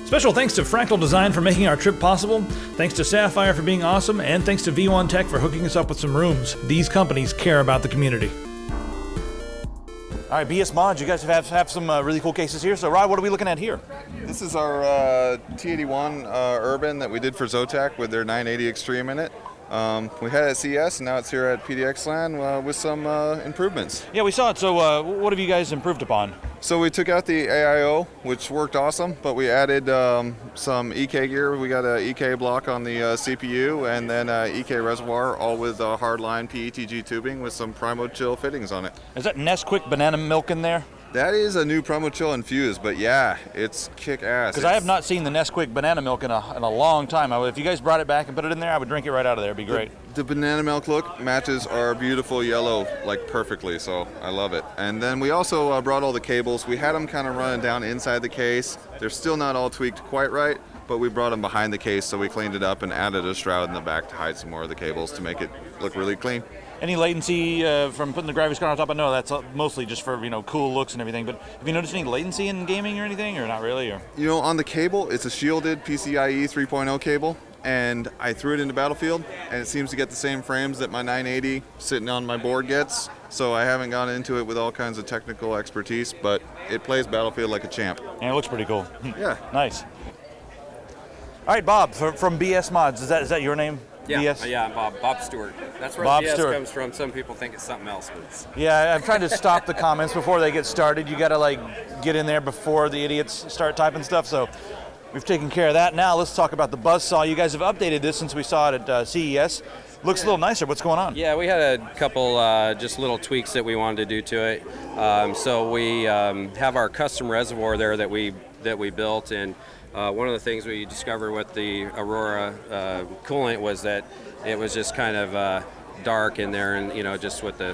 Special thanks to Fractal Design for making our trip possible, thanks to Sapphire for being awesome, and thanks to V1 Tech for hooking us up with some rooms. These companies care about the community. All right, BS Mods, you guys have some really cool cases here. So, Rod, what are we looking at here? This is our T81 Urban that we did for Zotac with their 980 Extreme in it. We had it at CES, and now it's here at PDX Land with some improvements. Yeah, we saw it. So what have you guys improved upon? So we took out the AIO, which worked awesome, but we added some EK gear. We got an EK block on the CPU, and then EK reservoir, all with hardline PETG tubing with some Primo Chill fittings on it. Is that Nesquik banana milk in there? That is a new Primo Chill infused, but yeah, it's kick-ass. Because I have not seen the Nesquik banana milk in a long time. If you guys brought it back and put it in there, I would drink it right out of there. It'd be great. The banana milk look matches our beautiful yellow like perfectly, so I love it. And then we also brought all the cables. We had them kind of running down inside the case. They're still not all tweaked quite right, but we brought them behind the case, so we cleaned it up and added a shroud in the back to hide some more of the cables to make it look really clean. Any latency from putting the graphics card on top? I know that's mostly just for cool looks and everything, but have you noticed any latency in gaming or anything, or not really? Or on the cable, it's a shielded PCIe 3.0 cable, and I threw it into Battlefield, and it seems to get the same frames that my 980 sitting on my board gets. So I haven't gone into it with all kinds of technical expertise, but it plays Battlefield like a champ. And it looks pretty cool. Yeah. Nice. All right, Bob from BS Mods. Is that your name? Yeah, BS? yeah, I'm Bob Stewart. That's where Bob BS Stewart comes from. Some people think it's something else, but it's... Yeah, I'm trying to stop the comments before they get started. You got to get in there before the idiots start typing stuff. So we've taken care of that. Now let's talk about the Buzzsaw. You guys have updated this since we saw it at CES. Looks a little nicer. What's going on? Yeah, we had a couple just little tweaks that we wanted to do to it. So we have our custom reservoir there that we built, and one of the things we discovered with the Aurora coolant was that it was just kind of dark in there, and just with the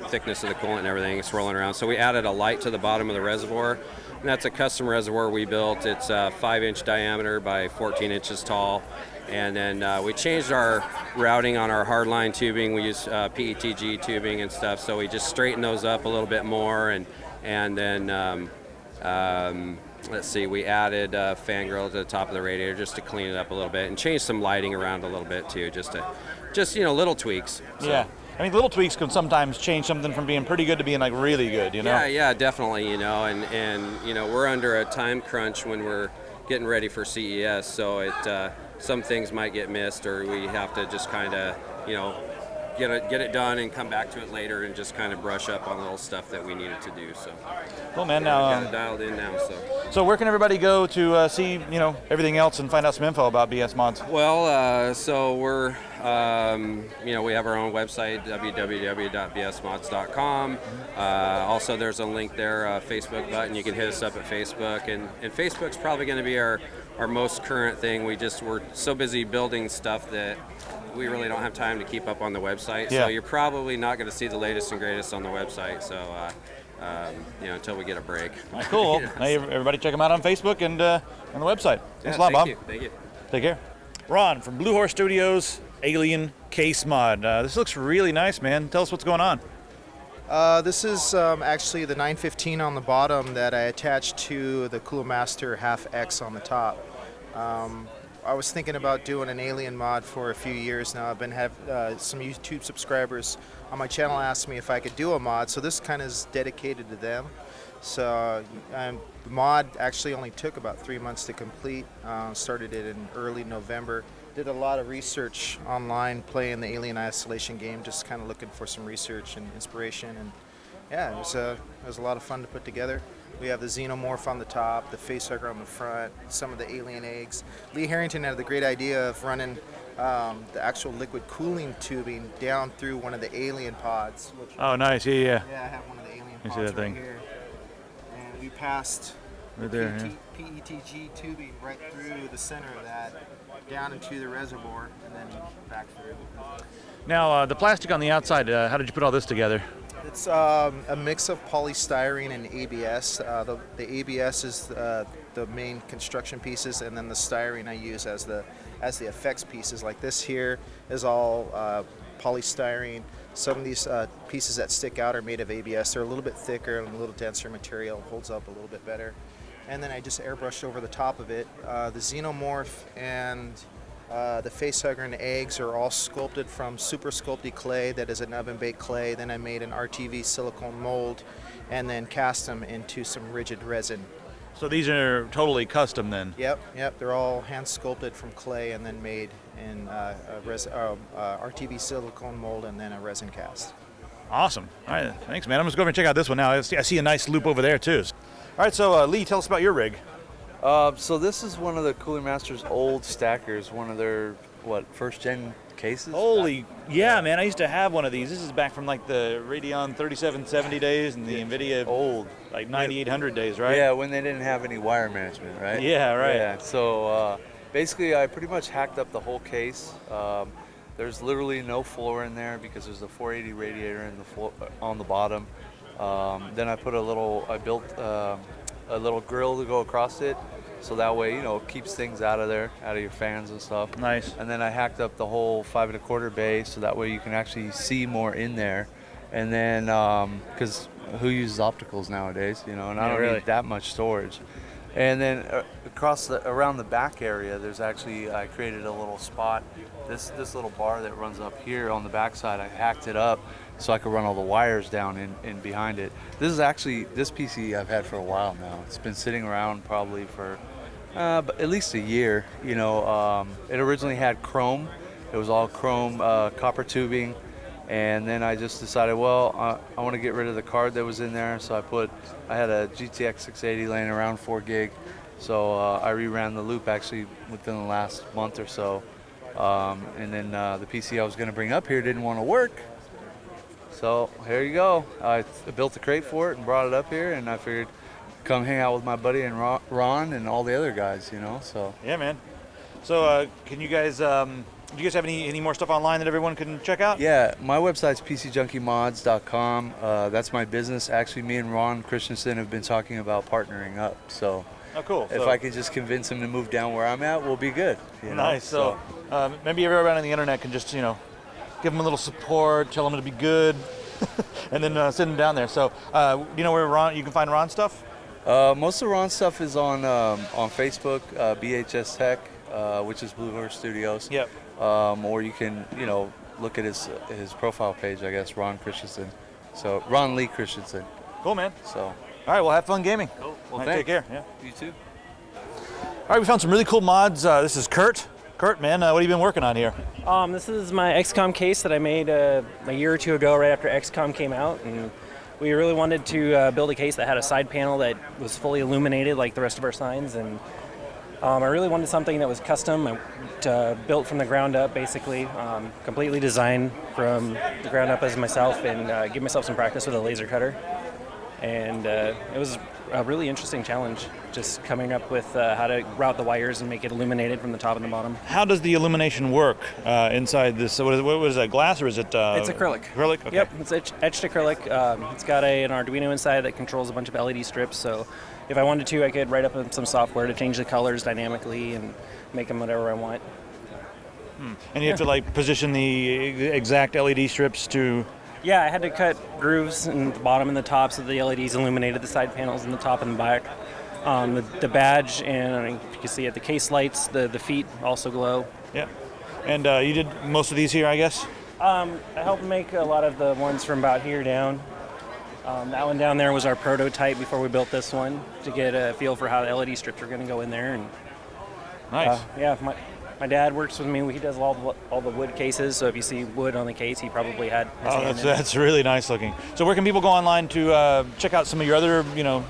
thickness of the coolant and everything swirling around. So we added a light to the bottom of the reservoir, and that's a custom reservoir we built. It's 5-inch diameter by 14 inches tall. And then we changed our routing on our hardline tubing. We use PETG tubing and stuff, so we just straightened those up a little bit more, and then let's see, we added a fan grill to the top of the radiator just to clean it up a little bit, and changed some lighting around a little bit too, just little tweaks. So. Yeah. I mean, little tweaks can sometimes change something from being pretty good to being really good, Yeah, definitely, and we're under a time crunch when we're getting ready for CES, so some things might get missed, or we have to just kind of, get it done and come back to it later and just kind of brush up on little stuff that we needed to do. So, cool, man. Now we got it dialed in now. So where can everybody go to see everything else and find out some info about BS Mods? Well, so we're we have our own website, www.bsmods.com. Also, there's a link there, Facebook button. You can hit us up at Facebook, and Facebook's probably going to be our most current thing. We're so busy building stuff that we really don't have time to keep up on the website. Yeah. So you're probably not going to see the latest and greatest on the website. So until we get a break. Cool. Hey, everybody check them out on Facebook and on the website. Thanks a lot, Bob. Thank you. Take care. Ron from Blue Horse Studios, Alien Case Mod. This looks really nice, man. Tell us what's going on. This is actually the 915 on the bottom that I attached to the Cooler Master Half X on the top. I was thinking about doing an Alien mod for a few years now. I've been some YouTube subscribers on my channel asked me if I could do a mod, so this kind of is dedicated to them. So the mod actually only took about 3 months to complete. Started it in early November. Did a lot of research online playing the Alien Isolation game, just kind of looking for some research and inspiration. And yeah, it was a lot of fun to put together. We have the Xenomorph on the top, the facehugger on the front, some of the alien eggs. Lee Harrington had the great idea of running the actual liquid cooling tubing down through one of the alien pods. Oh, nice. Yeah. Yeah, I have one of the alien You pods see that right thing? here. And we passed Right there, PETG tubing right through the center of that, down into the reservoir, and then back through. Now, the plastic on the outside, how did you put all this together? It's a mix of polystyrene and ABS. The ABS is the main construction pieces, and then the styrene I use as the effects pieces. Like this here is all polystyrene. Some of these pieces that stick out are made of ABS. They're a little bit thicker and a little denser material, holds up a little bit better. and then I just airbrushed over the top of it. The xenomorph and the facehugger and the eggs are all sculpted from super sculpty clay that is an oven-baked clay. Then I made an RTV silicone mold and then cast them into some rigid resin. So these are totally custom then? Yep. They're all hand sculpted from clay and then made in RTV silicone mold and then a resin cast. Awesome. All right, thanks, man. I'm just going to go over and check out this one now. I see a nice loop over there too. All right, so Lee, tell us about your rig. So this is one of the Cooler Master's old stackers, one of their, first gen cases? Holy, yeah, man, I used to have one of these. This is back from like the Radeon 3770 days and the NVIDIA old, like 9800 days, right? Yeah, when they didn't have any wire management, right? Yeah, right. Yeah, so basically I pretty much hacked up the whole case. There's literally no floor in there because there's a 480 radiator in the floor, on the bottom. Then I built a little grill to go across it, so that way, it keeps things out of there, out of your fans and stuff. Nice. And then I hacked up the whole 5 1/4 bay, so that way you can actually see more in there. And then, because who uses opticals nowadays, and I don't need that much storage. And then around the back area, I created a little spot. This little bar that runs up here on the backside, I hacked it up so I could run all the wires down in behind it. This PC I've had for a while now. It's been sitting around probably for at least a year. It originally had chrome. It was all chrome copper tubing. And then I just decided, I want to get rid of the card that was in there. So I had a GTX 680 laying around 4 gig. So I reran the loop actually within the last month or so. And then the PC I was going to bring up here didn't want to work. So here you go. I built a crate for it and brought it up here, and I figured come hang out with my buddy and Ron and all the other guys, so. Yeah, man. So can you guys, do you guys have any more stuff online that everyone can check out? Yeah, my website's pcjunkiemods.com. That's my business. Actually, me and Ron Christensen have been talking about partnering up, so. Oh, cool. If I could just convince him to move down where I'm at, we'll be good. Nice. So maybe everyone on the internet can just, give them a little support, tell them to be good, and then send them down there. So, you know where you can find Ron's stuff? Most of Ron's stuff is on Facebook, BHS Tech, which is Blue Horse Studios. Yep. Or you can, look at his profile page, I guess, Ron Christensen. So, Ron Lee Christensen. Cool, man. So. All right, well, have fun gaming. Cool. Well, right, thanks. take care. Yeah. You too. All right, we found some really cool mods. This is Kurt. Kurt, man, what have you been working on here? This is my XCOM case that I made a year or two ago, right after XCOM came out, and we really wanted to build a case that had a side panel that was fully illuminated like the rest of our signs, and I really wanted something that was custom, built from the ground up, basically, completely designed from the ground up as myself, and give myself some practice with a laser cutter. And it was a really interesting challenge, just coming up with how to route the wires and make it illuminated from the top and the bottom. How does the illumination work inside this? What is that, glass or is it? It's acrylic. Acrylic? Okay. Yep, it's etched acrylic. It's got an Arduino inside that controls a bunch of LED strips, so if I wanted to, I could write up some software to change the colors dynamically and make them whatever I want. And you have to position the exact LED strips to... Yeah, I had to cut grooves in the bottom and the top so the LEDs illuminated the side panels in the top and the back. The badge, and if you can see it, the case lights, the feet also glow. Yeah. And you did most of these here, I guess? I helped make a lot of the ones from about here down. That one down there was our prototype before we built this one, to get a feel for how the LED strips are going to go in there. And nice. Yeah, my dad works with me. He does all the wood cases, so if you see wood on the case, he probably had his hand in it. That's really nice looking. So where can people go online to check out some of your other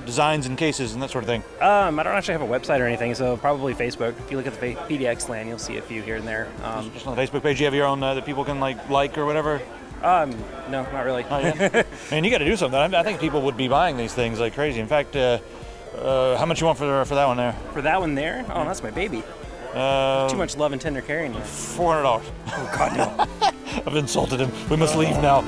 designs and cases and that sort of thing? I don't actually have a website or anything, so probably Facebook. If you look at the PDX land, you'll see a few here and there. Just on the Facebook page, you have your own that people can like or whatever? No, not really. Oh, yeah? Man, you got to do something. I think people would be buying these things like crazy. In fact, how much you want for that one there? For that one there? Oh, that's my baby. Too much love and tender caring. $400. Oh, God, no. I've insulted him. We must leave now.